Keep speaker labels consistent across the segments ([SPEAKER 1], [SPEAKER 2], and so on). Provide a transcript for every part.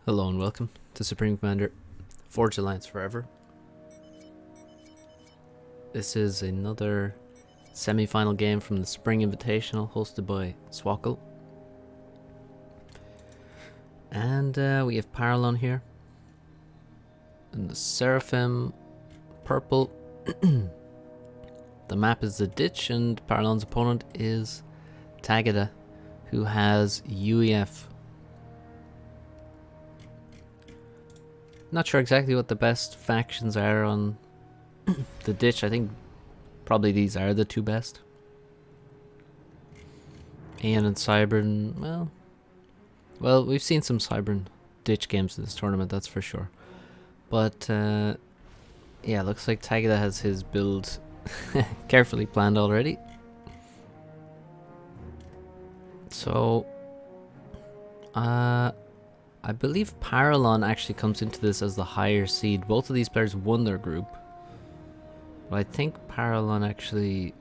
[SPEAKER 1] Hello and welcome to Supreme Commander Forge Alliance Forever. This is another semi-final game from the Spring Invitational hosted by Swackle. And we have Paralon here. And the Seraphim purple. The map is the ditch and Paralon's opponent is Tagada, who has UEF. Not sure exactly what the best factions are on the ditch. I think probably these are the two best. Aeon and Cybern, well, we've seen some Cybern ditch games in this tournament, that's for sure. But yeah, looks like Tagada has his build carefully planned already. So I believe Paralon actually comes into this as the higher seed. Both of these players won their group. But I think Paralon actually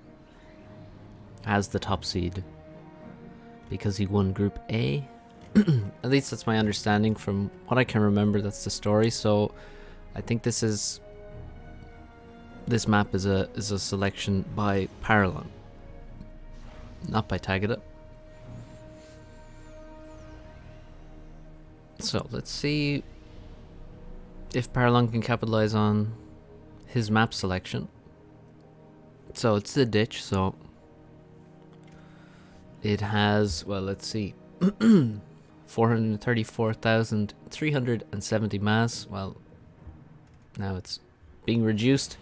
[SPEAKER 1] has the top seed because he won Group A. At least that's my understanding from what I can remember. That's the story. So I think this map is a selection by Paralon, not by Tagada. So let's see if Paralon can capitalize on his map selection. So it's the ditch, so it has, well, let's see, 434,370 mass. Well, now it's being reduced.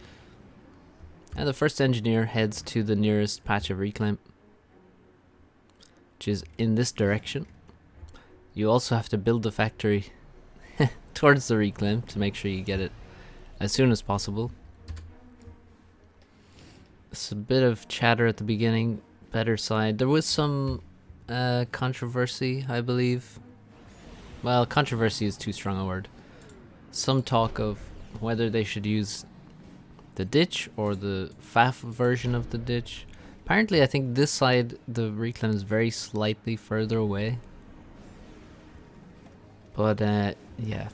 [SPEAKER 1] And the first engineer heads to the nearest patch of reclaim, which is in this direction. You also have to build the factory towards the reclaim to make sure you get it as soon as possible. It's a bit of chatter at the beginning, better side. There was some controversy, I believe. Well, controversy is too strong a word. Some talk of whether they should use the ditch or the FAF version of the ditch. Apparently, I think this side, the reclaim is very slightly further away. But yeah,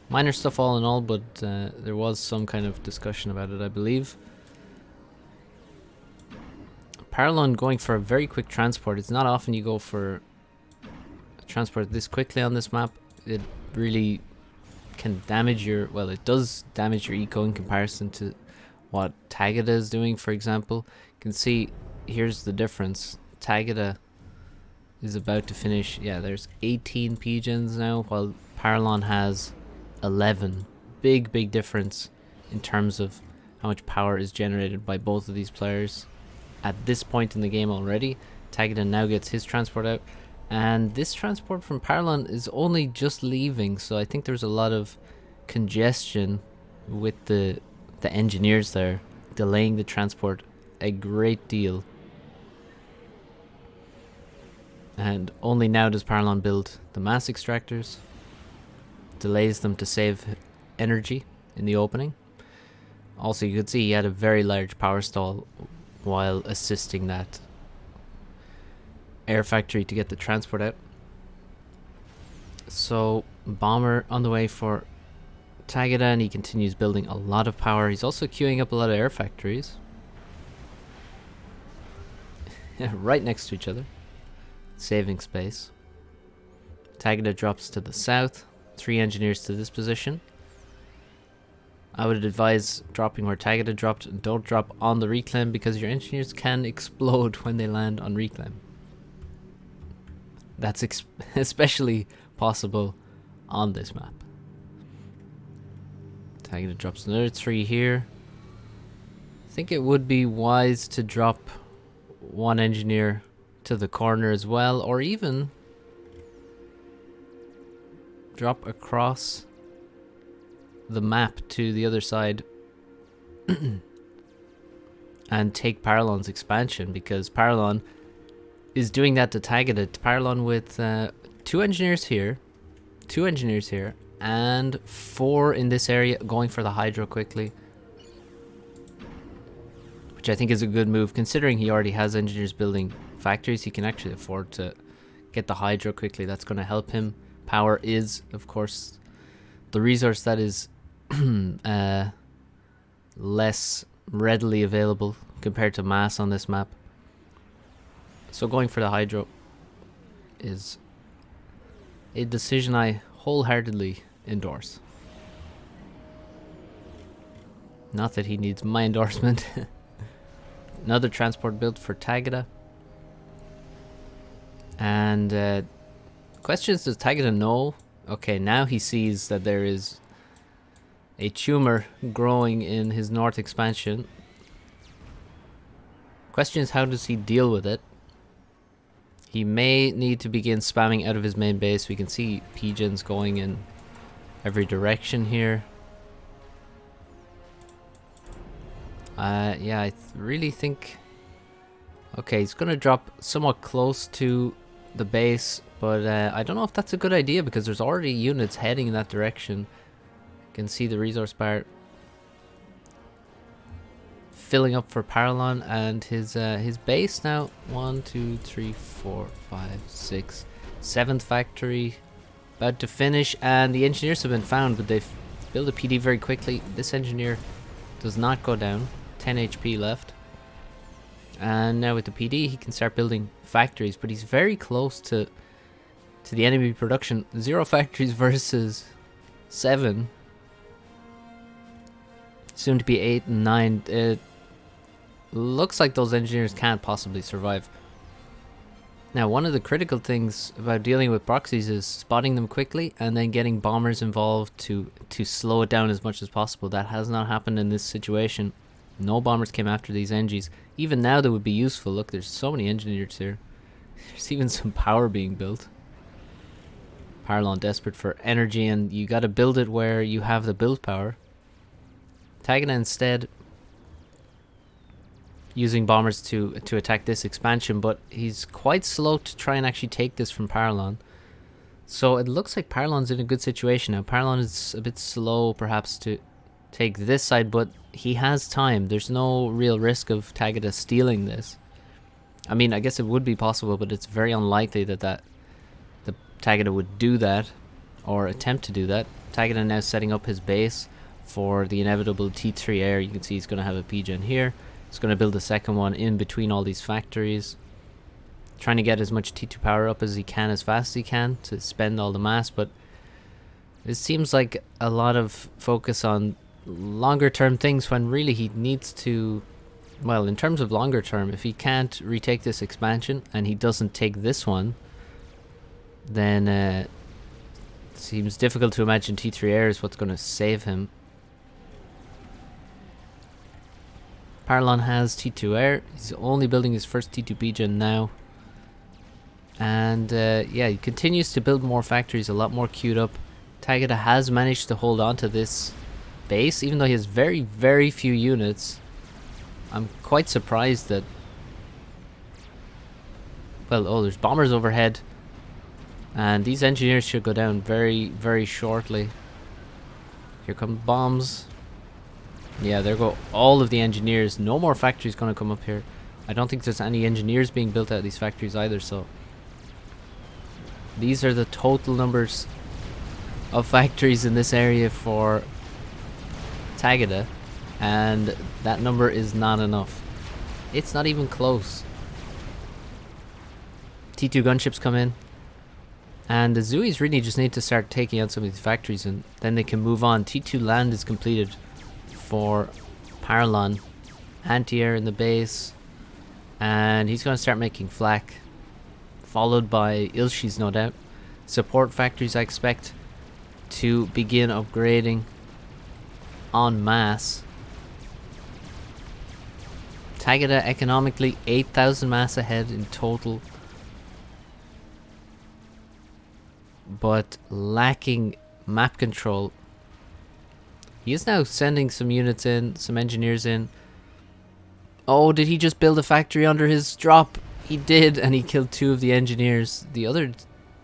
[SPEAKER 1] minor stuff all in all, but there was some kind of discussion about it, I believe. Paralon going for a very quick transport. It's not often you go for a transport this quickly on this map. It really can damage your, well, it does damage your eco in comparison to what Tagada is doing, for example. You can see, here's the difference. Tagada is about to finish, yeah, there's 18 PGens now, while Paralon has 11. Big difference in terms of how much power is generated by both of these players at this point in the game already. Tagada now gets his transport out, and this transport from Paralon is only just leaving, so I think there's a lot of congestion with the engineers there, delaying the transport a great deal. And only now does Paralon build the mass extractors, delays them to save energy in the opening. Also, you could see he had a very large power stall while assisting that air factory to get the transport out. So bomber on the way for Tagada, and he continues building a lot of power. He's also queuing up a lot of air factories right next to each other, saving space. Tagada drops to the south, 3 engineers to this position. I would advise dropping where Tagada dropped, and don't drop on the reclaim because your engineers can explode when they land on reclaim. That's especially possible on this map. Tagada drops another 3 here. I think it would be wise to drop 1 engineer to the corner as well, or even drop across the map to the other side and take Paralon's expansion, because Paralon is doing that to Tagada. Paralon with 2 engineers here, 2 engineers here, and 4 in this area, going for the hydro quickly, which I think is a good move considering he already has engineers building factories. He can actually afford to get the hydro quickly. That's going to help him. Power is, of course, the resource that is less readily available compared to mass on this map. So going for the hydro is a decision I wholeheartedly endorse. Not that he needs my endorsement. Another transport built for Tagada. And question is, does Tagada know? Okay, now he sees that there is a tumor growing in his north expansion. Question is, how does he deal with it? He may need to begin spamming out of his main base. We can see pigeons going in every direction here. Yeah, I really think... Okay, he's going to drop somewhat close to the base, but I don't know if that's a good idea because there's already units heading in that direction. You can see the resource bar filling up for Paralon, and his base now. 1, 2, 3, 4, 5, 6, 7th factory about to finish, and the engineers have been found, but they've built a PD very quickly. This engineer does not go down. 10 HP left. And now with the PD, he can start building factories, but he's very close to the enemy production. 0 factories versus 7. Soon to be 8 and 9. It looks like those engineers can't possibly survive. Now, one of the critical things about dealing with proxies is spotting them quickly and then getting bombers involved to slow it down as much as possible. That has not happened in this situation. No bombers came after these engies. Even now they would be useful. Look, there's so many engineers here. There's even some power being built. Paralon desperate for energy, and you gotta build it where you have the build power. Tagada instead using bombers to attack this expansion, but he's quite slow to try and actually take this from Paralon. So it looks like Paralon's in a good situation now. Paralon is a bit slow perhaps to take this side, but he has time. There's no real risk of Tagada stealing this. I mean, I guess it would be possible, but it's very unlikely that the Tagada would do that or attempt to do that. Tagada now setting up his base for the inevitable T3 air. You can see he's going to have a PGen here. He's going to build a second one in between all these factories, trying to get as much T2 power up as he can as fast as he can to spend all the mass. But it seems like a lot of focus on longer term things when really he needs to, well, in terms of longer term, if he can't retake this expansion and he doesn't take this one, then it seems difficult to imagine T3 air is what's going to save him. Paralon has T2 air. He's only building his first T2 PGen now. And yeah, he continues to build more factories, a lot more queued up. Tagada has managed to hold on to this base, even though he has very, very few units. I'm quite surprised that... Well, oh, there's bombers overhead. And these engineers should go down very, very shortly. Here come bombs. Yeah, there go all of the engineers. No more factories going to come up here. I don't think there's any engineers being built out of these factories either, so... These are the total numbers of factories in this area for Tagada, and that number is not enough. It's not even close. T2 gunships come in, and the Zuis really just need to start taking out some of these factories, and then they can move on. T2 land is completed for Paralon. Anti-air in the base, and he's going to start making flak, followed by Ilshis, no doubt. Support factories I expect to begin upgrading en masse. Tagada economically 8,000 mass ahead in total, but lacking map control. He is now sending some units in, some engineers in. Oh, did he just build a factory under his drop? He did, and he killed 2 of the engineers. The other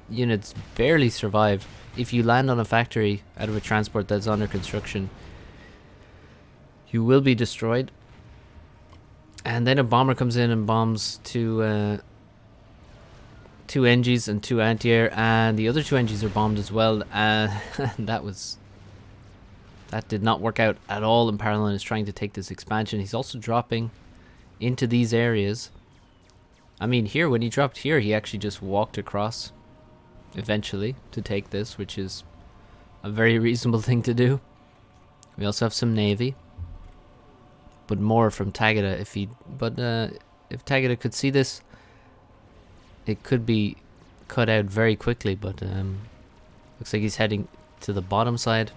[SPEAKER 1] units barely survived. If you land on a factory out of a transport that's under construction, you will be destroyed. And then a bomber comes in and bombs to 2 NGs and 2 anti-air, and the other 2 NGs are bombed as well. That did not work out at all, and Paralon is trying to take this expansion. He's also dropping into these areas. I mean, here, when he dropped here, he actually just walked across eventually to take this, which is a very reasonable thing to do. We also have some Navy, but more from Tagada. If Tagada could see this, it could be cut out very quickly, but looks like he's heading to the bottom side.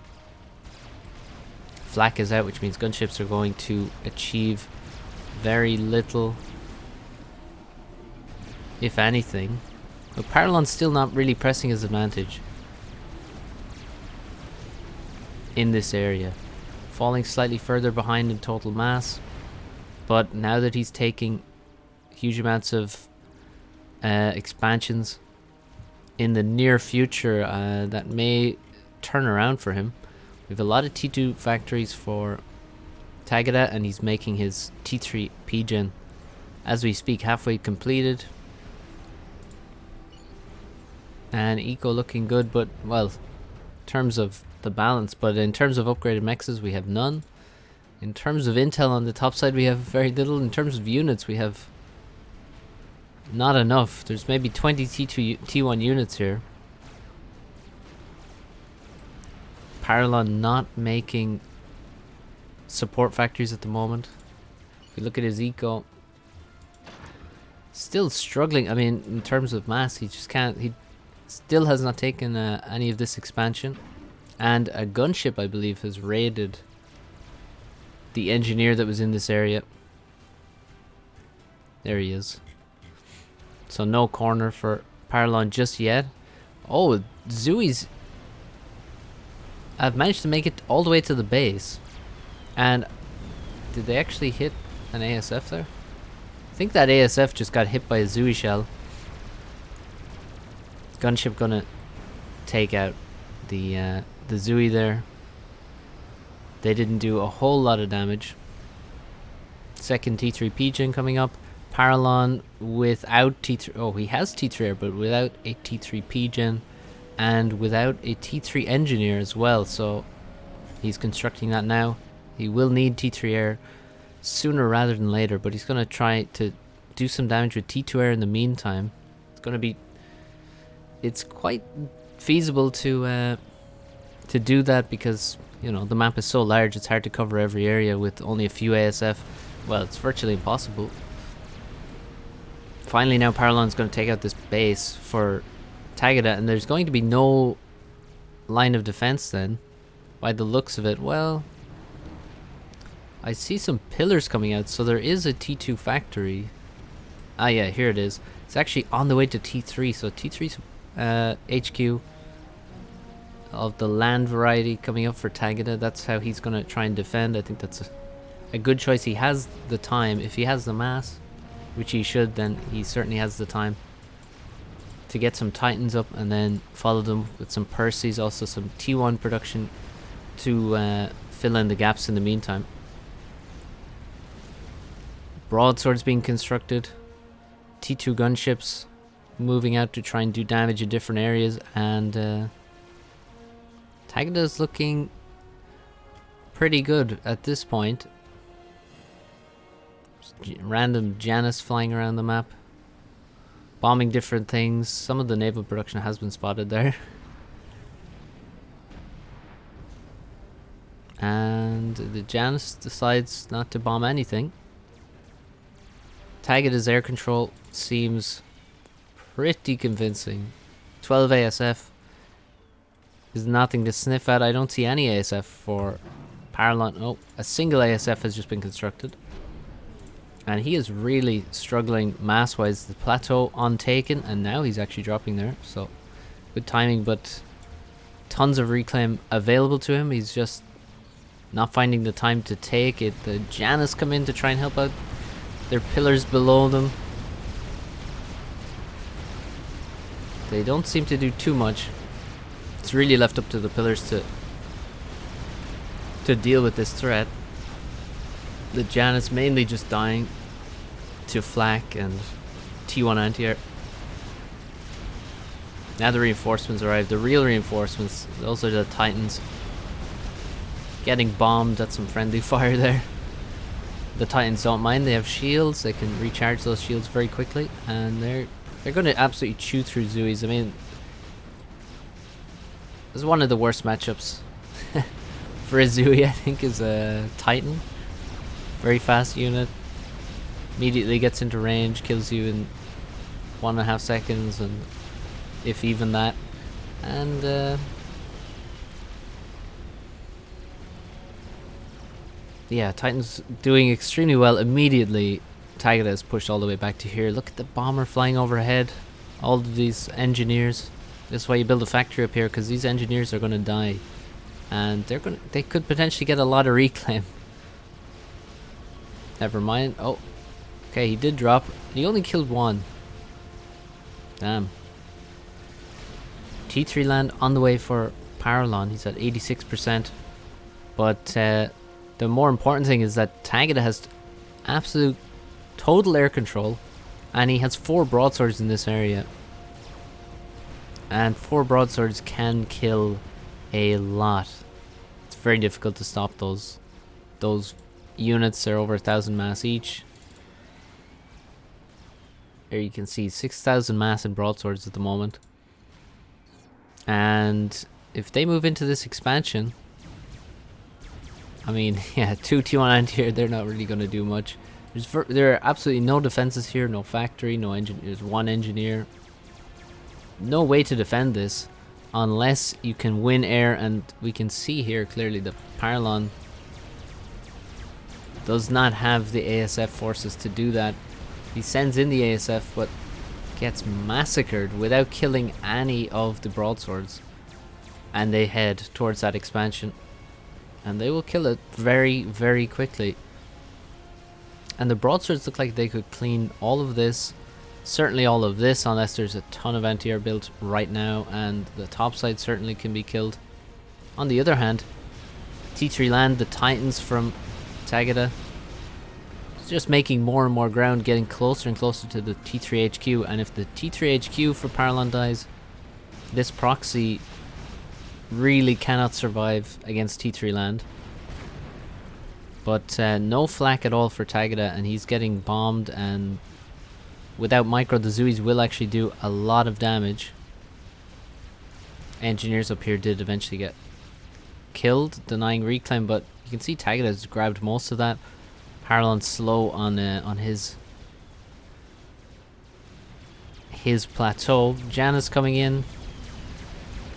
[SPEAKER 1] Flak is out, which means gunships are going to achieve very little, if anything. But Paralon's still not really pressing his advantage in this area, falling slightly further behind in total mass. But now that he's taking huge amounts of expansions in the near future, that may turn around for him. We have a lot of T2 factories for Tagada, and he's making his T3 P-Gen as we speak, halfway completed. And eco looking good, but, well, in terms of the balance, but in terms of upgraded mexes, we have none. In terms of intel on the top side, we have very little. In terms of units, we have not enough. There's maybe 20 T1 units here. Paralon not making support factories at the moment. If you look at his eco, still struggling. I mean, in terms of mass, he just can't. He still has not taken any of this expansion. And a gunship, I believe, has raided the engineer that was in this area. There he is. So no corner for Paralon just yet. Oh, Zooi's I've managed to make it all the way to the base. And did they actually hit an ASF there? I think that ASF just got hit by a Zooey shell. Gunship gonna take out the Zooey there. They didn't do a whole lot of damage. Second T3 P-Gen coming up. Paralon without T3. Oh, he has T3 air, but without a T3 P-Gen. And without a T3 engineer as well, so he's constructing that now. He will need T3 air sooner rather than later, but he's going to try to do some damage with T2 air in the meantime. It's quite feasible to do that because, you know, the map is so large, it's hard to cover every area with only a few ASF. Well, it's virtually impossible. Finally now Paralon's going to take out this base for Tagada, and there's going to be no line of defense then, by the looks of it. Well, I see some pillars coming out, so there is a T2 factory. Ah yeah, here it is. It's actually on the way to T3, so T3's HQ of the land variety coming up for Tagada. That's how he's going to try and defend. I think that's a good choice. He has the time. If he has the mass, which he should, then he certainly has the time to get some Titans up and then follow them with some Percys, also some T1 production to fill in the gaps in the meantime. Broadswords being constructed, T2 gunships moving out to try and do damage in different areas, and Tagada's looking pretty good at this point. Random Janus flying around the map, bombing different things. Some of the naval production has been spotted there. And the Janus decides not to bomb anything. Tagada's air control seems pretty convincing. 12 ASF is nothing to sniff at. I don't see any ASF for Paralon. Oh, a single ASF has just been constructed. And he is really struggling mass-wise. The plateau untaken, and now he's actually dropping there. So, good timing, but tons of reclaim available to him. He's just not finding the time to take it. The Janus come in to try and help out. There are pillars below them. They don't seem to do too much. It's really left up to the pillars to deal with this threat. The Janus mainly just dying to flak and T1 anti-air. Now the reinforcements arrive. The real reinforcements. Those are the Titans. Getting bombed at some friendly fire there. The Titans don't mind. They have shields. They can recharge those shields very quickly. And they're going to absolutely chew through Zoos. I mean, this is one of the worst matchups for a Zooey, I think, is a Titan. Very fast unit. Immediately gets into range, kills you in 1.5 seconds, and if even that. And yeah, Titan's doing extremely well. Immediately, Tagada is pushed all the way back to here. Look at the bomber flying overhead. All of these engineers. This is why you build a factory up here, because these engineers are going to die, and they could potentially get a lot of reclaim. Never mind. Oh, okay, he did drop. He only killed one. Damn. T3 land on the way for Paralon. He's at 86%. But the more important thing is that Tagada has absolute total air control, and he has 4 broadswords in this area. And 4 broadswords can kill a lot. It's very difficult to stop those. Those units are over 1,000 mass each. There you can see 6,000 mass in broadswords at the moment. And if they move into this expansion, I mean, yeah, 2 T1 anti-air, they're not really going to do much. There are absolutely no defenses here, no factory, no engine. There's 1 engineer. No way to defend this unless you can win air, and we can see here clearly the Paralon does not have the ASF forces to do that. He sends in the ASF but gets massacred without killing any of the broadswords, and they head towards that expansion, and they will kill it very, very quickly. And the broadswords look like they could clean all of this. Certainly all of this, unless there's a ton of anti-air built right now, and the top side certainly can be killed. On the other hand, T3 land, the Titans from Tagada, it's just making more and more ground, getting closer and closer to the T3 HQ, and if the T3 HQ for Paralon dies, this proxy really cannot survive against T3 land. But no flak at all for Tagada, and he's getting bombed, and without micro, the Zooies will actually do a lot of damage. Engineers up here did eventually get killed, denying reclaim, but you can see Tagada has grabbed most of that. Paralon's slow on his plateau. Janus coming in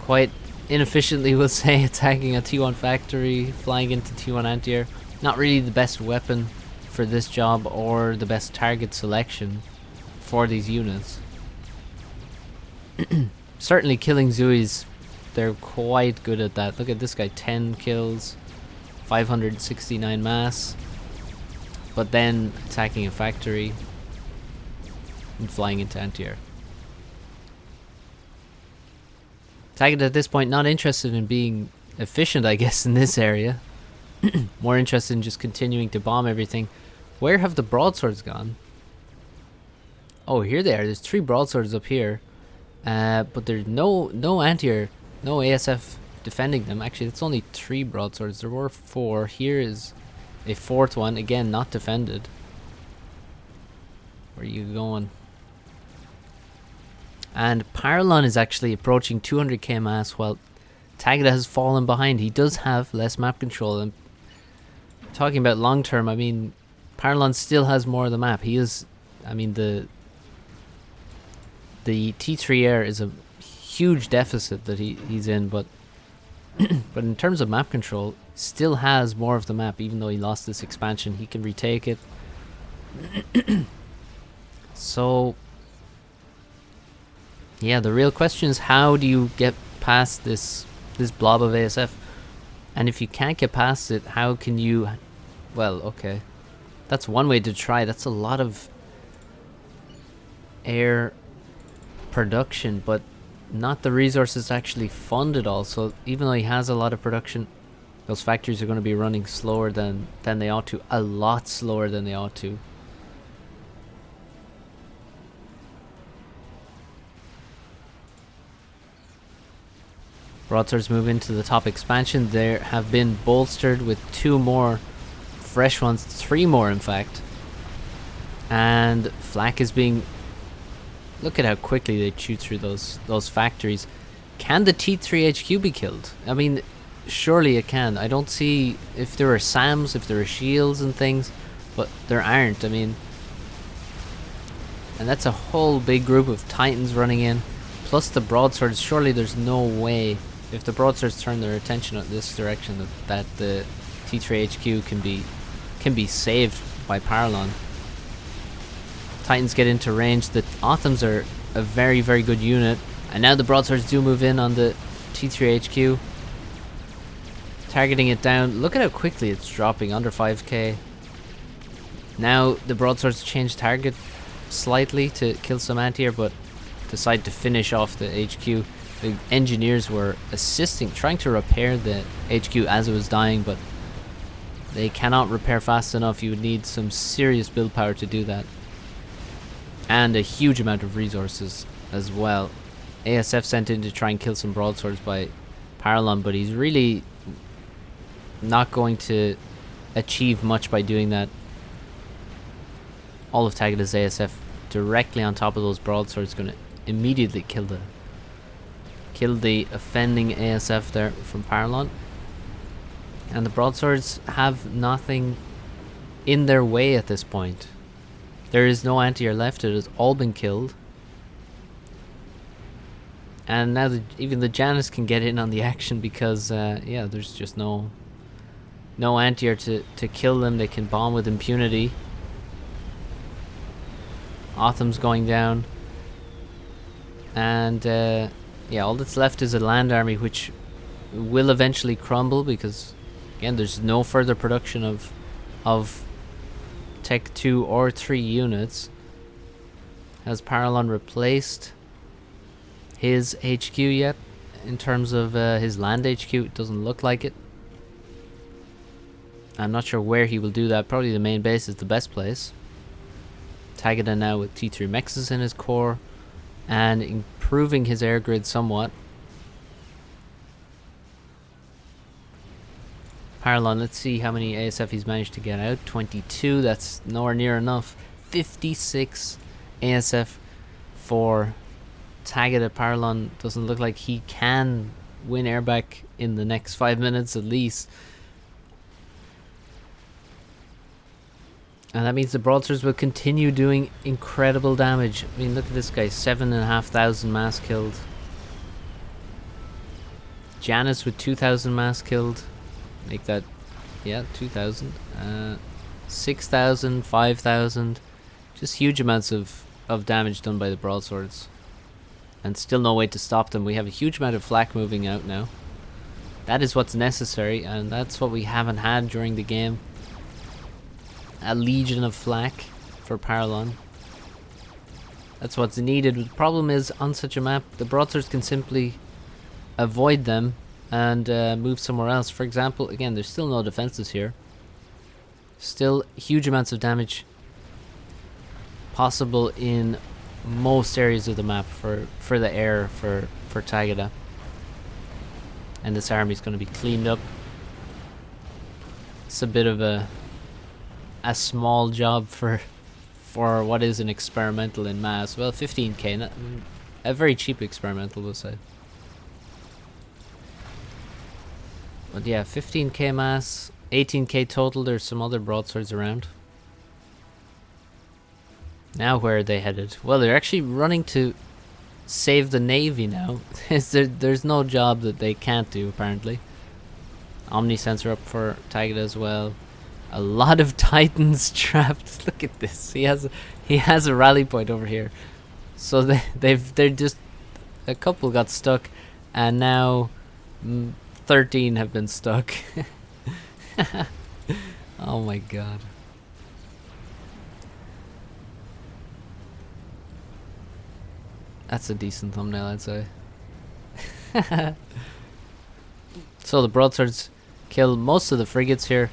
[SPEAKER 1] quite inefficiently, we'll say, attacking a T1 factory, flying into T1 anti-air. Not really the best weapon for this job or the best target selection for these units. Certainly killing Zooies, they're quite good at that. Look at this guy, 10 kills, 569 mass, but then attacking a factory and flying into anti-air. Tagada at this point not interested in being efficient, I guess, in this area. More interested in just continuing to bomb everything. Where have the broadswords gone? Oh, here they are. There's 3 broadswords up here, but there's no anti-air, no ASF defending them. Actually, it's only 3 broadswords. There were 4. Here is a 4th one, again not defended. Where are you going? And Paralon is actually approaching 200k mass, while Tagada has fallen behind. He does have less map control, and talking about long term, I mean, Paralon still has more of the map. He is, I mean, the T3 air is a huge deficit that he's in, but but in terms of map control, still has more of the map. Even though he lost this expansion, he can retake it. So yeah, the real question is, how do you get past this blob of ASF? And if you can't get past it, how can you... Well, okay, that's one way to try. That's a lot of air production, but not the resources to actually fund it all. So even though he has a lot of production, those factories are going to be running slower than they ought to. A lot slower than they ought to. Broadswords move into the top expansion. They have been bolstered with 2 more fresh ones, 3 more in fact. And flak is being... Look at how quickly they chew through those factories. Can the T3 HQ be killed? I mean, surely it can. I don't see if there are SAMs, if there are shields and things, but there aren't. I mean, and that's a whole big group of Titans running in, plus the broadswords. Surely there's no way, if the broadswords turn their attention in this direction, that the T3 HQ can be saved by Paralon. Titans get into range. The Autumns are a very, very good unit, and now the broadswords do move in on the T3 HQ, targeting it down. Look at how quickly it's dropping, under 5k. Now the broadswords change target slightly to kill some anti-air, but decide to finish off the HQ. The engineers were assisting, trying to repair the HQ as it was dying, but they cannot repair fast enough. You would need some serious build power to do that, and a huge amount of resources as well. ASF sent in to try and kill some broadswords by Paralon, but he's really not going to achieve much by doing that. All of Tagada's ASF directly on top of those broadswords, going to immediately kill the offending ASF there from Paralon. And the broadswords have nothing in their way at this point. There is no anti-air left. It has all been killed. And now even the Janus can get in on the action because yeah, there's just no anti-air to kill them. They can bomb with impunity. Autumn's going down, and yeah, all that's left is a land army, which will eventually crumble because, again, there's no further production of Tech 2 or 3 units. Has Paralon replaced his HQ yet in terms of his land HQ? It doesn't look like it. I'm not sure where he will do that. Probably the main base is the best place. Tagada now with T3 Mexes in his core and improving his air grid somewhat. Paralon, let's see how many ASF he's managed to get out. 22, that's nowhere near enough. 56 ASF for Tagada. Paralon doesn't look like he can win airback in the next 5 minutes at least. And that means the broadswords will continue doing incredible damage. I mean, look at this guy, 7,500 mass killed. Janus with 2,000 mass killed. Make that, yeah, 2,000. 6,000, 5,000. Just huge amounts of damage done by the broadswords. And still no way to stop them. We have a huge amount of flak moving out now. That is what's necessary, and that's what we haven't had during the game. A legion of flak for Paralon. That's what's needed. The problem is, on such a map, the broadswords can simply avoid them and move somewhere else. For example, again, there's still no defenses here. Still huge amounts of damage possible in most areas of the map for the air for Tagada. And this army is going to be cleaned up. It's a bit of a small job for what is an experimental in mass. Well, 15k, not, a very cheap experimental, we'll say. But yeah, 15k mass, 18k total. There's some other broadswords around. Now where are they headed? Well, they're actually running to save the navy now. There's no job that they can't do, apparently. Omni sensor up for Tagada as well. A lot of Titans trapped. Look at this. He has a rally point over here. So they're just, a couple got stuck, and now 13 have been stuck. Oh my god. That's a decent thumbnail, I'd say. So the broadswords kill most of the frigates here.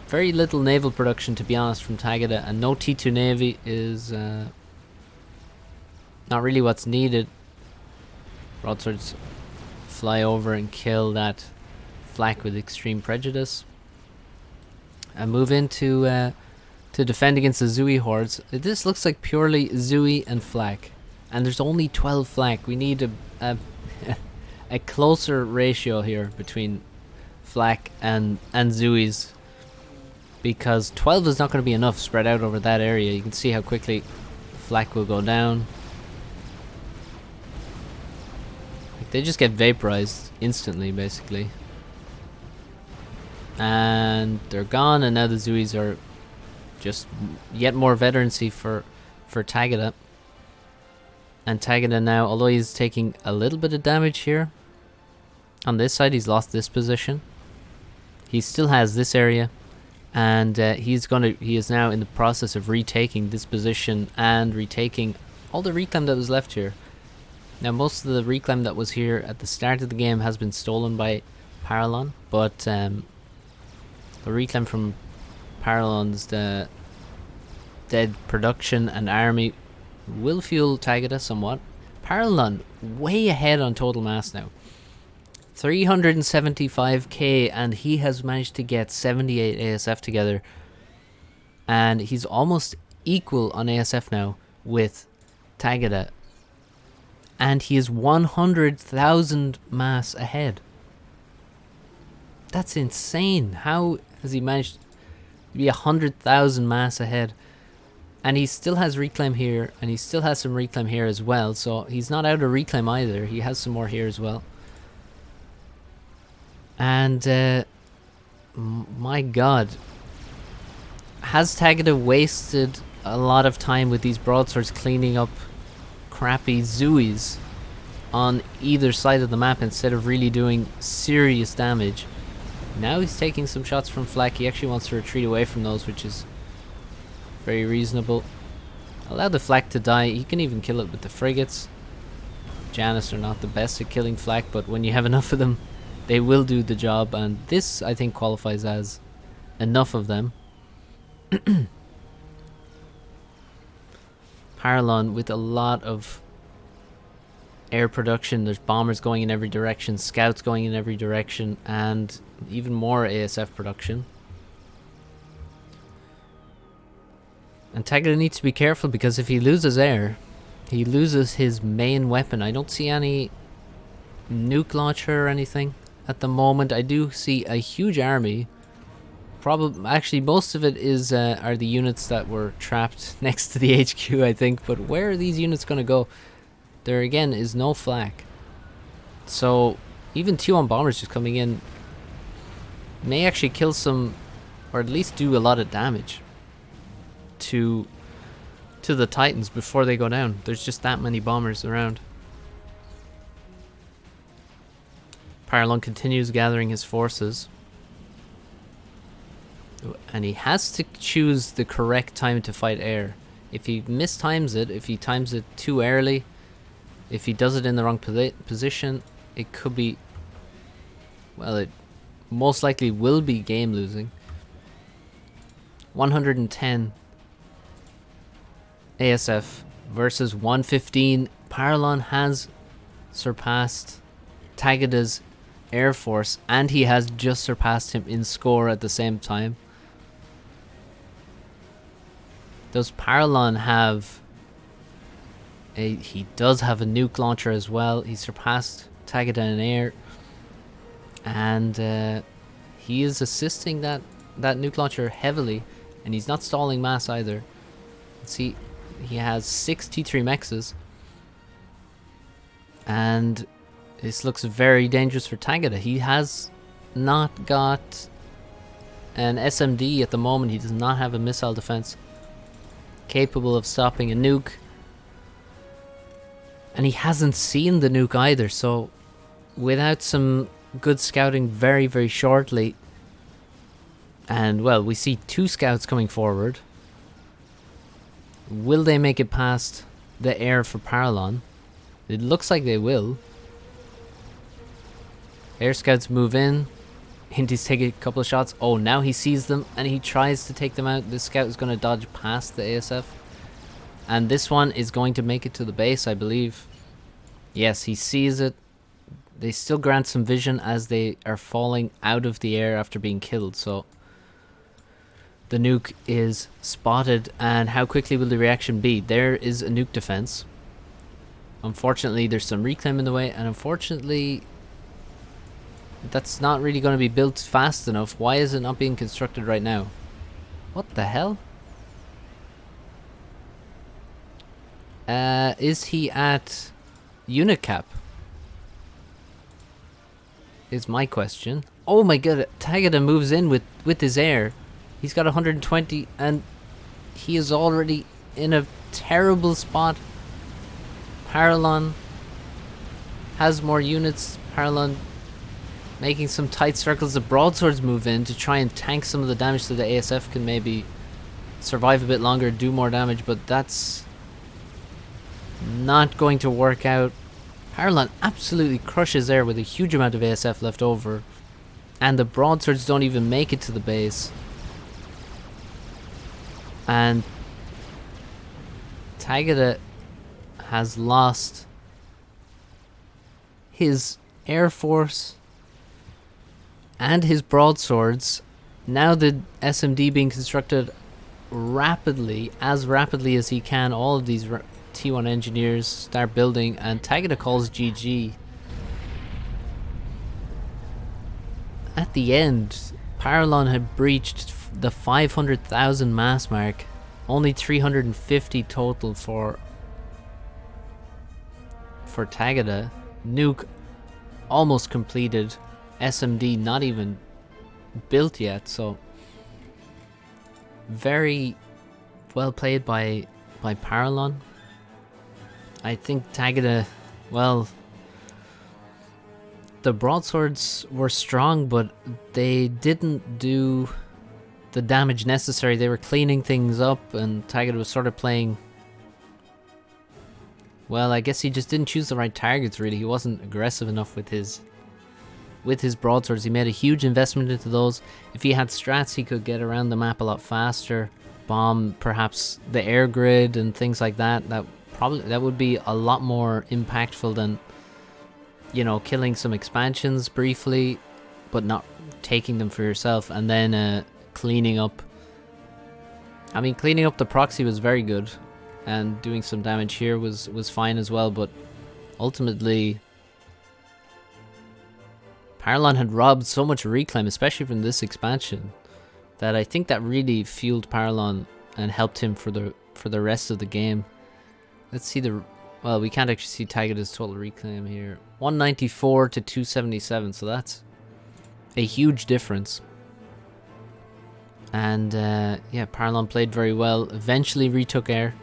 [SPEAKER 1] Very little naval production, to be honest, from Tagada, and no T2 Navy is not really what's needed. Broadswords fly over and kill that flak with extreme prejudice. And move into to defend against the Zooey hordes. This looks like purely Zooey and flak. And there's only 12 flak. We need a a closer ratio here between flak and Zooey's, because 12 is not going to be enough spread out over that area. You can see how quickly flak will go down. Like, they just get vaporized instantly, basically. And they're gone, and now the Zooey's are just yet more veterancy for Tagada. And Tagada now, although he's taking a little bit of damage here, on this side he's lost this position. He still has this area, and he is now in the process of retaking this position and retaking all the reclaim that was left here. Now most of the reclaim that was here at the start of the game has been stolen by Paralon, but the reclaim from Paralon's the dead production and army will fuel Tagada somewhat. Paralon way ahead on total mass now. 375k, and he has managed to get 78 ASF together. And he's almost equal on ASF now with Tagada. And he is 100,000 mass ahead. That's insane. How has he managed to be 100,000 mass ahead? And he still has reclaim here, and he still has some reclaim here as well. So he's not out of reclaim either. He has some more here as well. And my god, has Tagada wasted a lot of time with these broadswords cleaning up crappy Zooey's on either side of the map instead of really doing serious damage? Now he's taking some shots from flak. He actually wants to retreat away from those, which is very reasonable. Allow the flak to die. He can even kill it with the frigates. Janus are not the best at killing flak, but when you have enough of them, they will do the job, and this I think qualifies as enough of them. Paralon with a lot of air production. There's bombers going in every direction, scouts going in every direction, and even more ASF production. And Tagada needs to be careful, because if he loses air, he loses his main weapon. I don't see any nuke launcher or anything at the moment. I do see a huge army. Probably, actually, most of it is are the units that were trapped next to the HQ, I think. But where are these units going to go? There again is no flak. So even 2-on bombers just coming in may actually kill some, or at least do a lot of damage to the Titans before they go down. There's just that many bombers around. Paralon continues gathering his forces, and he has to choose the correct time to fight air. If he mistimes it, if he times it too early, if he does it in the wrong position, it could be, well, it most likely will be game losing. 110 ASF versus 115. Paralon has surpassed Tagada's air force, and he has just surpassed him in score at the same time. Does Paralon have he does have a nuke launcher as well. He surpassed Tagada in air, and he is assisting that nuke launcher heavily, and he's not stalling mass either. See, he has 6 T3 mexes, and this looks very dangerous for Tagada. He has not got an SMD at the moment. He does not have a missile defense capable of stopping a nuke, and he hasn't seen the nuke either. So without some good scouting very, very shortly, and well, we see 2 scouts coming forward. Will they make it past the air for Paralon? It looks like they will. Air scouts move in. Hinty's taking a couple of shots. Oh, now he sees them and he tries to take them out. This scout is going to dodge past the ASF. And this one is going to make it to the base, I believe. Yes, he sees it. they still grant some vision as they are falling out of the air after being killed. So the nuke is spotted, and how quickly will the reaction be? There is a nuke defense. Unfortunately, there's some reclaim in the way, and unfortunately, that's not really going to be built fast enough. Why is it not being constructed right now? What the hell? Is he at unit cap? Is my question. Oh my god, Tagada moves in with his air. He's got 120 and he is already in a terrible spot. Paralon has more units. Paralon making some tight circles. The broadswords move in to try and tank some of the damage so the ASF can maybe survive a bit longer, do more damage, but that's not going to work out. Paralon absolutely crushes air with a huge amount of ASF left over, and the broadswords don't even make it to the base. And Tagada has lost his air force and his broadswords. Now the SMD being constructed rapidly as he can. All of these T1 engineers start building, and Tagada calls GG. At the end, Paralon had breached the 500,000 mass mark. Only 350 total for Tagada. Nuke almost completed. SMD not even built yet, so very well played by Paralon. I think Tagada, well, the broadswords were strong, but they didn't do the damage necessary. They were cleaning things up, and Tagada was sort of playing, well, I guess he just didn't choose the right targets, really. He wasn't aggressive enough with his broadswords. He made a huge investment into those. If he had strats, he could get around the map a lot faster, bomb perhaps the air grid and things like that. That would be a lot more impactful than, you know, killing some expansions briefly, but not taking them for yourself, and then cleaning up. I mean, cleaning up the proxy was very good, and doing some damage here was fine as well, but ultimately Paralon had robbed so much reclaim, especially from this expansion, that I think that really fueled Paralon and helped him for the rest of the game. Let's see well, we can't actually see Tagada's total reclaim here. 194 to 277, so that's a huge difference. And yeah, Paralon played very well. Eventually retook air,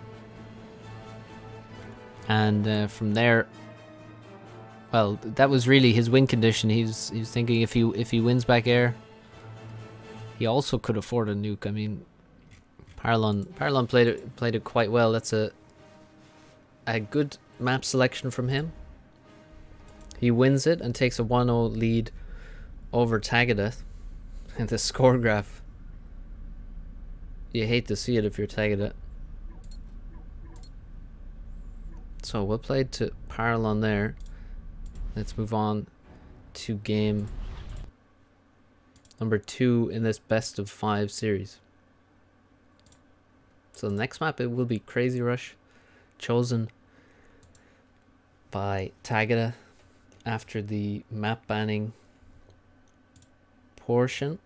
[SPEAKER 1] and from there, well, that was really his win condition. He was thinking if he wins back air, he also could afford a nuke. I mean, Paralon played it quite well. That's a good map selection from him. He wins it and takes a 1-0 lead over Tagada. And the score graph, you hate to see it if you're Tagada. So well played to Paralon there. Let's move on to game number 2 in this best of 5 series. So the next map, it will be Crazy Rush, chosen by Tagada after the map banning portion.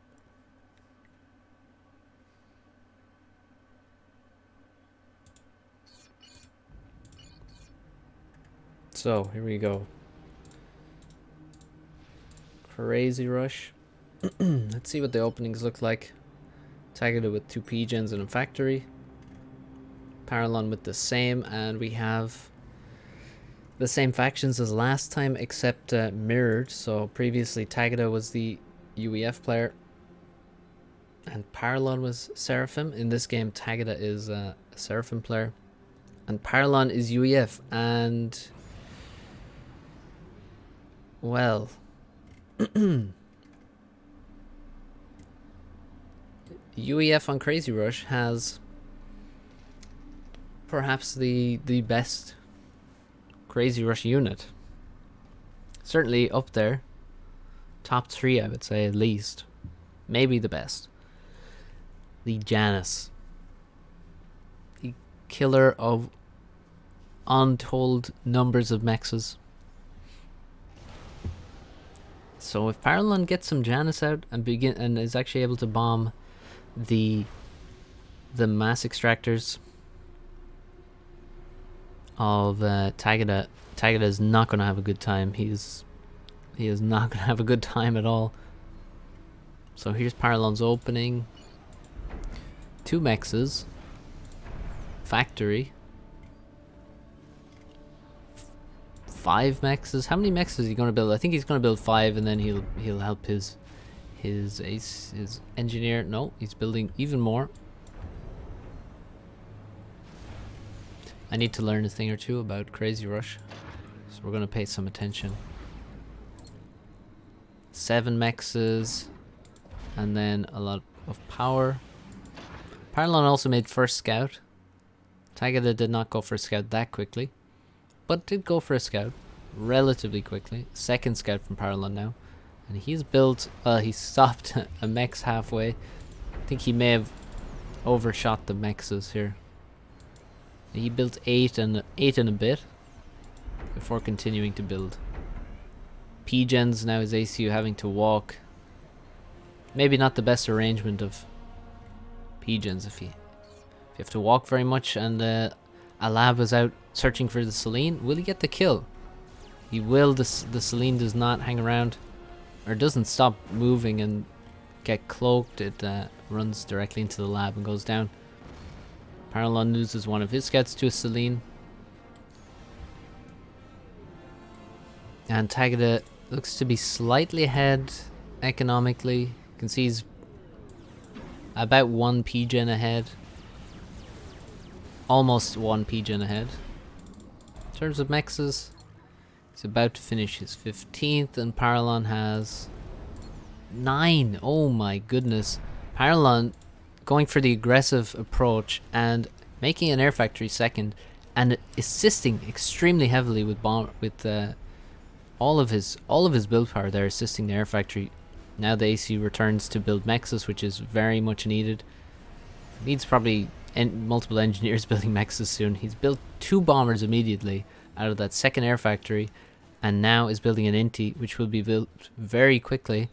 [SPEAKER 1] So here we go. Crazy Rush. Let's see what the openings look like. Tagada with 2 P-gens and a factory. Paralon with the same, and we have the same factions as last time, except mirrored. So previously Tagada was the UEF player and Paralon was Seraphim. In this game, Tagada is a Seraphim player and Paralon is UEF. And well, UEF on Crazy Rush has perhaps the best Crazy Rush unit. Certainly up there. Top 3, I would say, at least. Maybe the best. The Janus. The killer of untold numbers of mexes. So if Paralon gets some Janus out and is actually able to bomb the mass extractors of Tagada is not going to have a good time. He is not going to have a good time at all. So here's Paralon's opening. 2 mexes. Factory. 5 mexes. How many mexes is he going to build? I think he's going to build 5, and then he'll help his engineer. No, he's building even more. I need to learn a thing or two about Crazy Rush, so we're going to pay some attention. 7 mexes, and then a lot of power. Paralon also made first scout. Tagada did not go for a scout that quickly, but did go for a scout relatively quickly. Second scout from Paralon now. And he's built, he stopped a mex halfway. I think he may have overshot the mexes here. He built 8 and a bit before continuing to build. P-gens, now his ACU having to walk. Maybe not the best arrangement of P-gens if you have to walk very much, and Alab is out searching for the Selene. Will he get the kill? He will. The Selene does not hang around, or doesn't stop moving and get cloaked. It runs directly into the lab and goes down. Paralon loses one of his scouts to a Selene. And Tagada looks to be slightly ahead economically. You can see he's about 1 P-gen ahead. Almost 1 P-gen ahead. In terms of mexes, he's about to finish his 15th, and Paralon has 9. Oh my goodness. Paralon going for the aggressive approach and making an air factory second, and assisting extremely heavily with all of his build power there, assisting the air factory. Now the AC returns to build mexes, which is very much needed. Needs probably multiple engineers building mexes soon. He's built 2 bombers immediately out of that second air factory, and now is building an Inti, which will be built very quickly.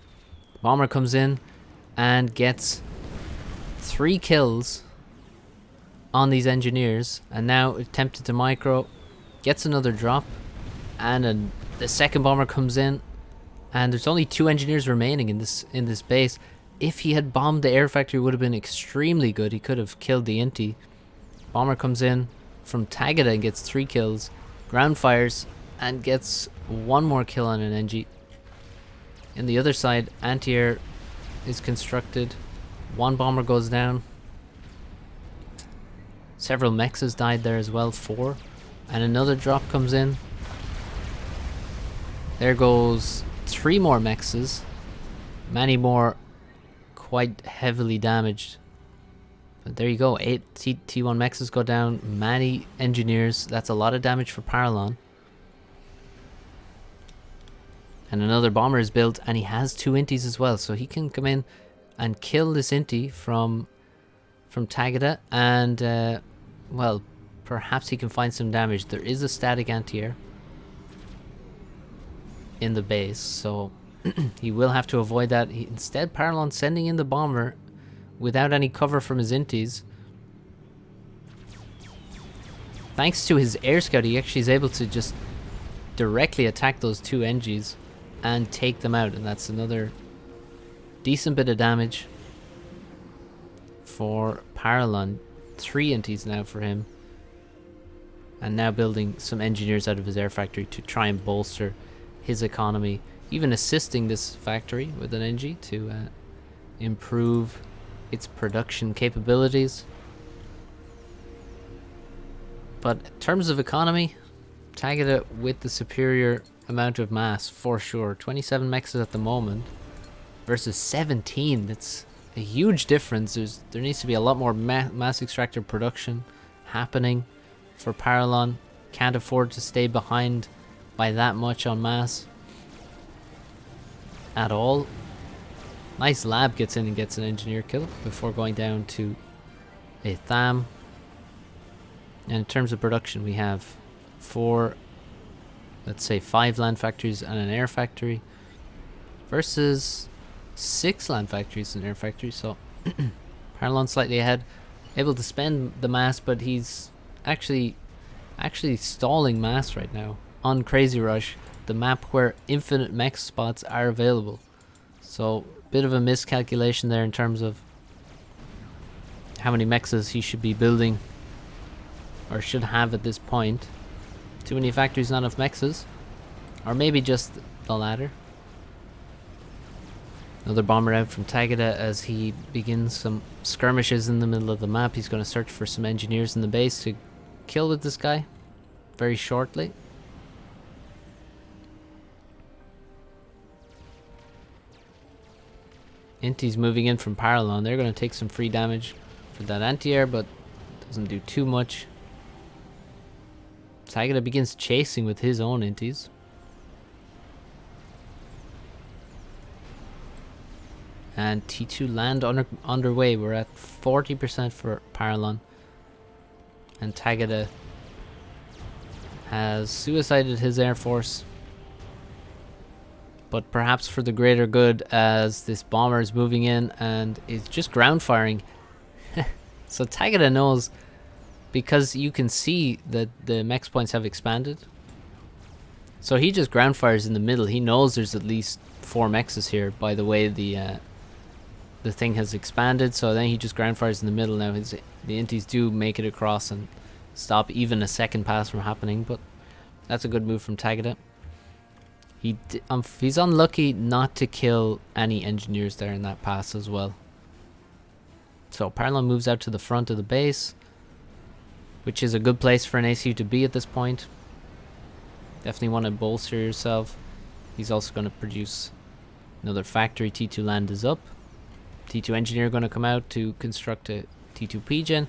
[SPEAKER 1] Bomber comes in and gets 3 kills on these engineers, and now attempted to micro, gets another drop, and the second bomber comes in, and there's only 2 engineers remaining in this base. If he had bombed the air factory, it would have been extremely good. He could have killed the Inti. Bomber comes in from Tagada and gets 3 kills, ground fires and gets 1 more kill on an Engi. In the other side, anti-air is constructed. 1 bomber goes down. Several mexes died there as well, 4. And another drop comes in. There goes 3 more mexes. Many more quite heavily damaged. But there you go, 8 T1 mexes go down. Many engineers. That's a lot of damage for Paralon. And another bomber is built, and he has 2 Intis as well, so he can come in and kill this Inti from Tagada, and well, perhaps he can find some damage. There is a static anti-air in the base, so he will have to avoid that. Instead, Paralon sending in the bomber without any cover from his Intis. Thanks to his air scout, he actually is able to just directly attack those 2 Engis and take them out, and that's another decent bit of damage for Paralon. 3 Intis now for him, and now building some engineers out of his air factory to try and bolster his economy, even assisting this factory with an Engi to improve its production capabilities. But in terms of economy, Tagada with the superior amount of mass for sure. 27 mexes at the moment versus 17. That's a huge difference. There needs to be a lot more mass extractor production happening for Paralon. Can't afford to stay behind by that much on mass. at all. Nice lab gets in and gets an engineer kill before going down to a Tham. And in terms of production, we have 4, let's say 5 land factories and an air factory versus 6 land factories and air factories. So Paralon slightly ahead, able to spend the mass, but he's actually stalling mass right now on Crazy Rush, the map where infinite mech spots are available. So bit of a miscalculation there in terms of how many mechs he should be building or should have at this point. Too many factories, not enough mechs, or maybe just the latter. Another bomber out from Tagada as he begins some skirmishes in the middle of the map. He's going to search for some engineers in the base to kill with this guy very shortly. Inti's moving in from Paralon. They're going to take some free damage for that anti-air, but doesn't do too much. Tagada begins chasing with his own Intis. And T2 land underway. We're at 40% for Paralon. And Tagada has suicided his air force. But perhaps for the greater good, as this bomber is moving in and is just ground firing. So Tagada knows, because you can see that the mech points have expanded. So he just ground fires in the middle. He knows there's at least 4 mechs here by the way the thing has expanded. So then he just ground fires in the middle. Now the Intis do make it across and stop even a second pass from happening, but that's a good move from Tagada. He's unlucky not to kill any engineers there in that pass as well. So Paralon moves out to the front of the base, which is a good place for an ACU to be at this point. Definitely want to bolster yourself. He's also going to produce another factory. T2 land is up. T2 engineer going to come out to construct a T2 PGen.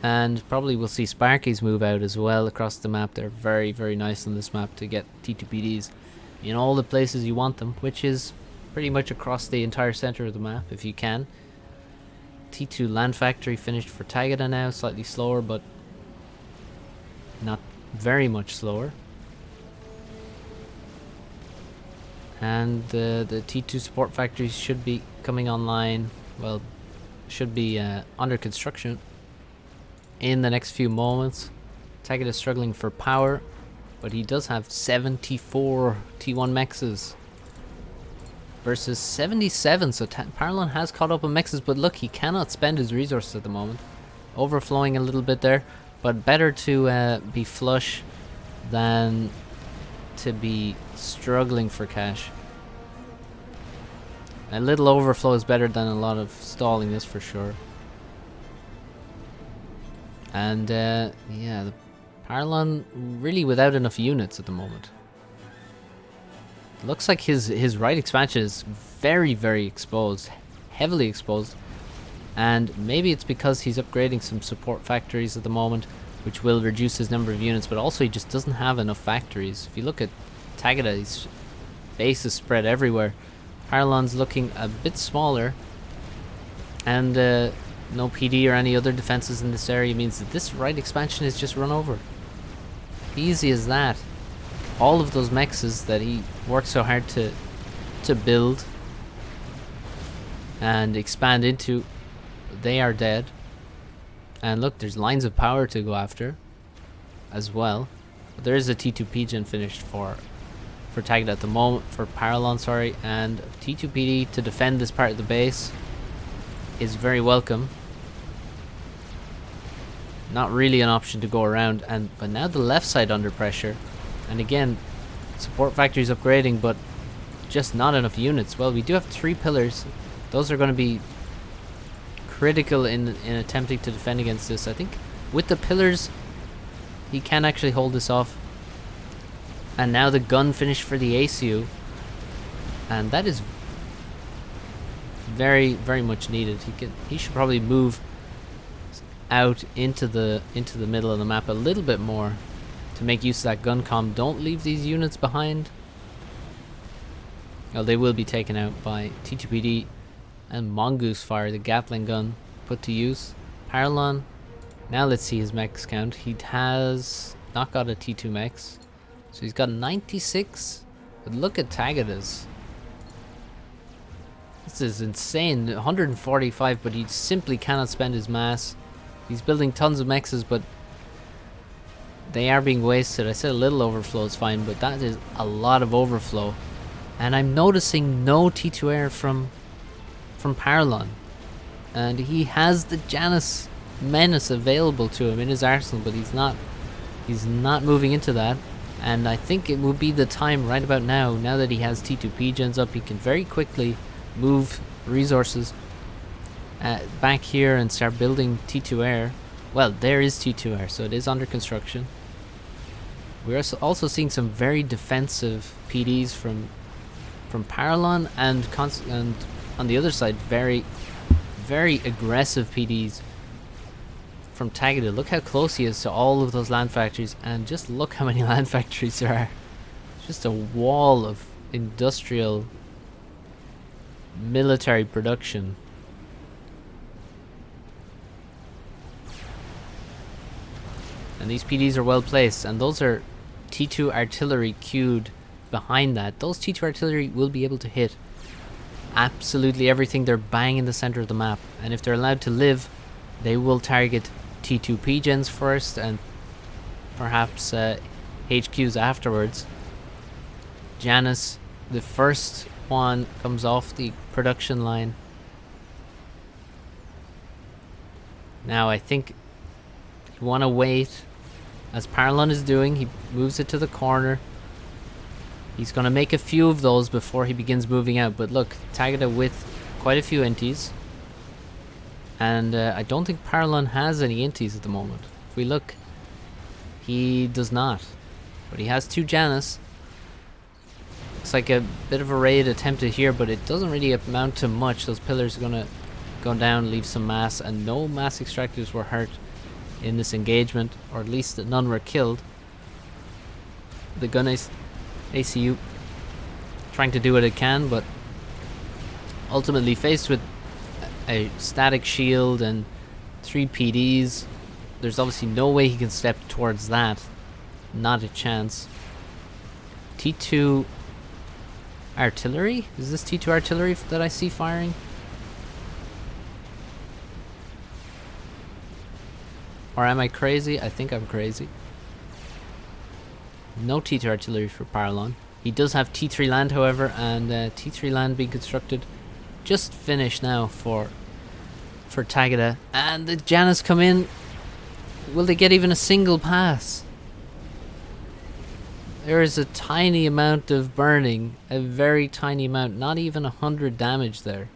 [SPEAKER 1] And probably we'll see Sparkies move out as well across the map. They're very, very nice on this map to get T2 PDs in all the places you want them, which is pretty much across the entire center of the map if you can. T2 land factory finished for Tagada now, slightly slower, but not very much slower. And the T2 support factories should be coming online, well, should be under construction in the next few moments. Tagada is struggling for power, but he does have 74 T1 mechs versus 77, so Paralon has caught up on mechs, but look, he cannot spend his resources at the moment. Overflowing a little bit there, but better to be flush than to be struggling for cash. A little overflow is better than a lot of stalling, this for sure. And yeah, the Paralon really without enough units at the moment. Looks like his right expansion is very, very exposed, heavily exposed. And maybe it's because he's upgrading some support factories at the moment, which will reduce his number of units, but also he just doesn't have enough factories. If you look at Tagada, his base is spread everywhere. Paralon's looking a bit smaller, and no PD or any other defenses in this area means that this right expansion is just run over. Easy as that. All of those mechs that he worked so hard to build and expand into, they are dead. And look, there's lines of power to go after as well. But there is a T2 PGen finished for Tagada at the moment, for Paralon, sorry, and T2 PD to defend this part of the base is very welcome. Not really an option to go around, but now the left side under pressure, and again support factories upgrading, but just not enough units. Well, we do have 3 pillars. Those are going to be critical in attempting to defend against this. I think with the pillars he can actually hold this off. And now the gun finished for the ACU, and that is very, very much needed. He should probably move out into the middle of the map a little bit more to make use of that gun comm. Don't leave these units behind. Well, they will be taken out by T2PD and Mongoose Fire, the Gatling gun, put to use. Paralon. Now let's see his mechs count. He has not got a T2 mechs. So he's got 96. But look at Tagada's. This is insane. 145, but he simply cannot spend his mass. He's building tons of mexes, but they are being wasted. I said a little overflow is fine, but that is a lot of overflow. And I'm noticing no T2 air from Paralon. And he has the Janus Menace available to him in his arsenal, but he's not moving into that. And I think it would be the time right about now that he has T2P gens up, he can very quickly move resources back here and start building T2 air. Well, there is T2 air, so it is under construction. We're also seeing some very defensive PDs from Paralon, and on the other side, very, very aggressive PDs from Tagada. Look how close he is to all of those land factories, and just look how many land factories there are. Just a wall of industrial military production. And these PDs are well placed, and those are T2 artillery queued behind that. Those T2 artillery will be able to hit absolutely everything. They're bang in the center of the map, and if they're allowed to live, they will target T2P gens first and perhaps HQs afterwards. Janus, the first one, comes off the production line. Now I think you want to wait, as Paralon is doing. He moves it to the corner. He's going to make a few of those before he begins moving out. But look, Tagada with quite a few inties. And I don't think Paralon has any inties at the moment. If we look, he does not. But he has 2 Janus. Looks like a bit of a raid attempted here, but it doesn't really amount to much. Those pillars are going to go down, leave some mass, and no mass extractors were hurt in this engagement, or at least none were killed. The gun ACU trying to do what it can, but ultimately faced with a static shield and 3 PDs, there's obviously no way he can step towards that. Not a chance. T2 artillery? Is this T2 artillery that I see firing? Or am I crazy? I think I'm crazy. No T2 artillery for Paralon. He does have T3 land, however, and T3 land being constructed. Just finished now for Tagada. And the Janus come in. Will they get even a single pass? There is a tiny amount of burning. A very tiny amount. Not even 100 damage there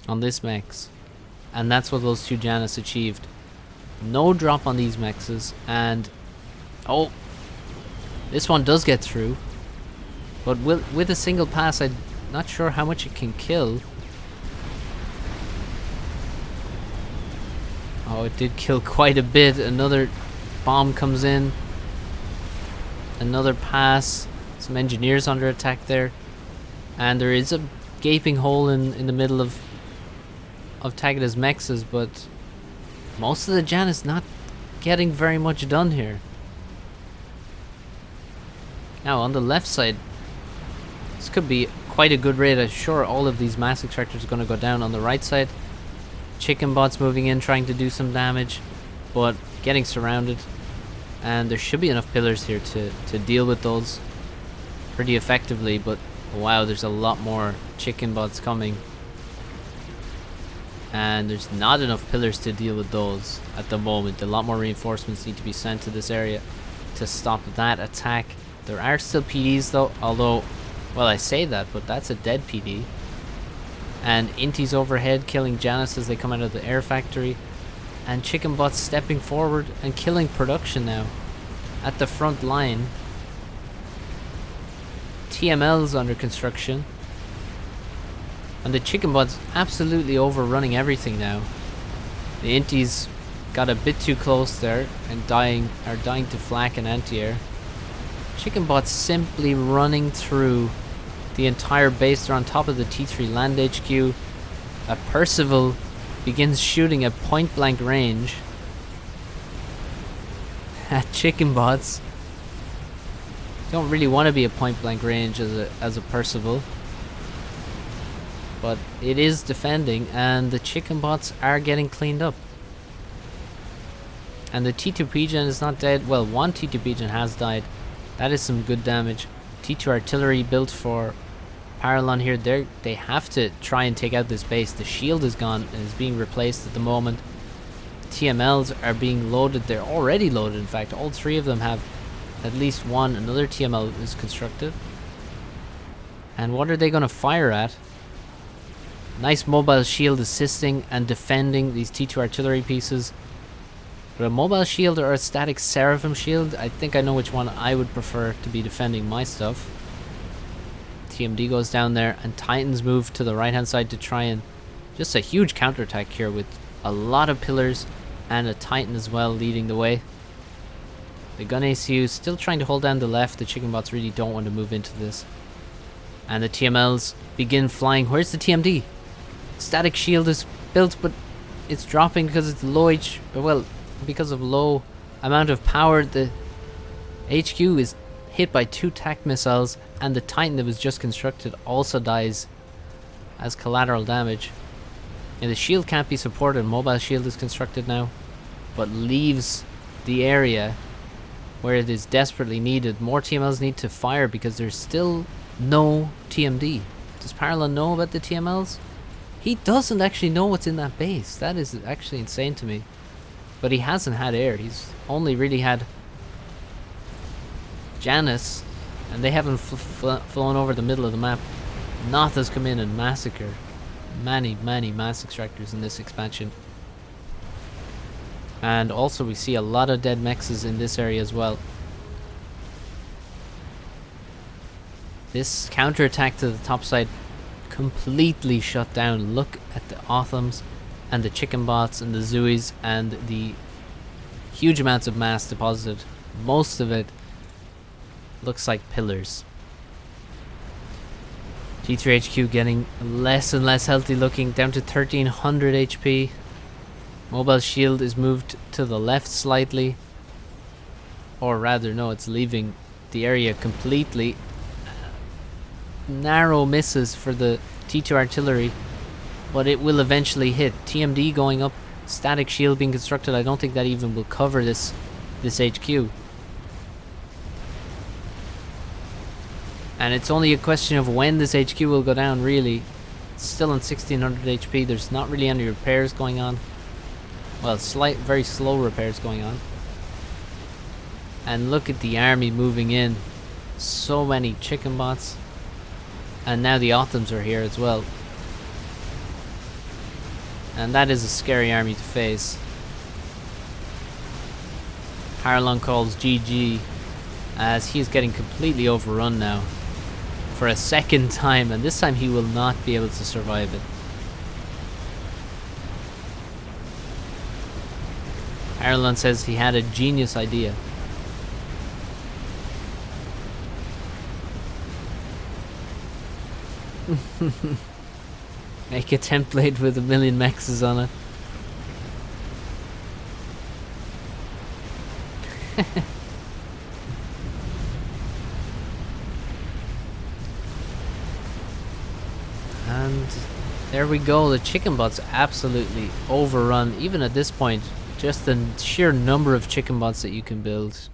[SPEAKER 1] on this mechs. And that's what those 2 Janus achieved. No drop on these mexes, and oh, this one does get through, but with a single pass, I'm not sure how much it can kill. Oh, it did kill quite a bit. Another bomb comes in, another pass, some engineers under attack there, and there is a gaping hole in the middle of Tagada's mexes, but most of the Janus not getting very much done here. Now on the left side, this could be quite a good raid. I'm sure all of these mass extractors are going to go down. On the right side, chicken bots moving in, trying to do some damage, but getting surrounded. And there should be enough pillars here to deal with those pretty effectively, but wow, there's a lot more chicken bots coming. And there's not enough pillars to deal with those at the moment. A lot more reinforcements need to be sent to this area to stop that attack. There are still PDs though, although, well, I say that, but that's a dead PD. And Inti's overhead killing Janus as they come out of the air factory. And chicken bots stepping forward and killing production now at the front line. TML's under construction. And the chicken bots absolutely overrunning everything now. The Inties got a bit too close there and are dying to flak and anti-air. Chicken bots simply running through the entire base. They're on top of the T3 land HQ. Percival begins shooting at point blank range at chicken bots. Don't really want to be at point blank range as a Percival, but it is defending, and the chicken bots are getting cleaned up. And the T2 Pigeon is not dead. Well, one T2 Pigeon has died. That is some good damage. T2 artillery built for Paralon here. They have to try and take out this base. The shield is gone and is being replaced at the moment. TMLs are being loaded. They're already loaded, in fact. All three of them have at least one. Another TML is constructed. And what are they going to fire at? Nice mobile shield assisting and defending these T2 artillery pieces. But a mobile shield or a static Seraphim shield, I think I know which one I would prefer to be defending my stuff. TMD goes down there, and Titans move to the right hand side to try and just a huge counterattack here with a lot of pillars and a Titan as well leading the way. The gun ACU still trying to hold down the left. The chicken bots really don't want to move into this. And the TMLs begin flying. Where's the TMD? Static shield is built, but it's dropping because it's because of low amount of power. The HQ is hit by 2 TAC missiles, and the Titan that was just constructed also dies as collateral damage. And the shield can't be supported. Mobile shield is constructed now, but leaves the area where it is desperately needed. More TMLs need to fire because there's still no TMD. Does Paralon know about the TMLs? He doesn't actually know what's in that base. That is actually insane to me. But he hasn't had air. He's only really had Janus, and they haven't flown over the middle of the map. Noth has come in and massacred many mass extractors in this expansion. And also we see a lot of dead mexes in this area as well. This counterattack to the top side completely shut down. Look at the Othams and the chicken bots and the Zuis and the huge amounts of mass deposited. Most of it looks like pillars. G3HQ getting less and less healthy looking, down to 1300 HP. Mobile shield is moved to the left slightly, or rather no, it's leaving the area completely. Narrow misses for the T2 artillery, but it will eventually hit. TMD going up, static shield being constructed. I don't think that even will cover this HQ. And it's only a question of when this HQ will go down, really. It's still on 1600 HP. There's not really any repairs going on. Well, very slow repairs going on. And look at the army moving in. So many chicken bots. And now the Othams are here as well. And that is a scary army to face. Paralon calls GG as he is getting completely overrun now for a second time, and this time he will not be able to survive it. Paralon says he had a genius idea. Make a template with 1,000,000 mexes on it. And there we go. The chicken bots absolutely overrun. Even at this point, just the sheer number of chicken bots that you can build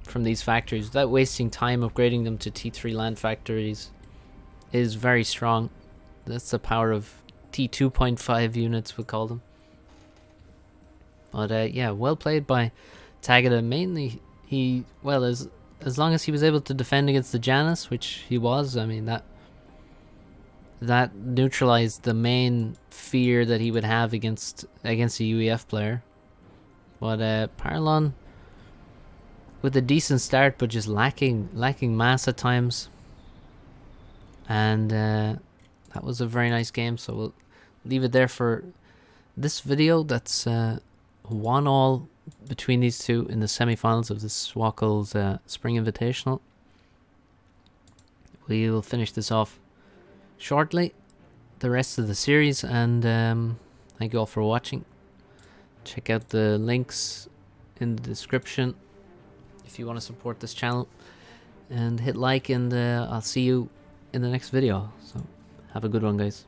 [SPEAKER 1] from these factories without wasting time upgrading them to T3 land factories is very strong. That's the power of T2.5 units, we call them. But yeah, well played by Tagada. Mainly, as long as he was able to defend against the Janus, which he was, I mean, that neutralized the main fear that he would have against a UEF player. But Paralon with a decent start, but just lacking mass at times. And that was a very nice game, so we'll leave it there for this video. That's 1-1 between these two in the semifinals of the Swackles Spring Invitational. we will finish this off shortly, the rest of the series, and thank you all for watching. Check out the links in the description if you want to support this channel, and hit like, and I'll see you in the next video. So have a good one, guys.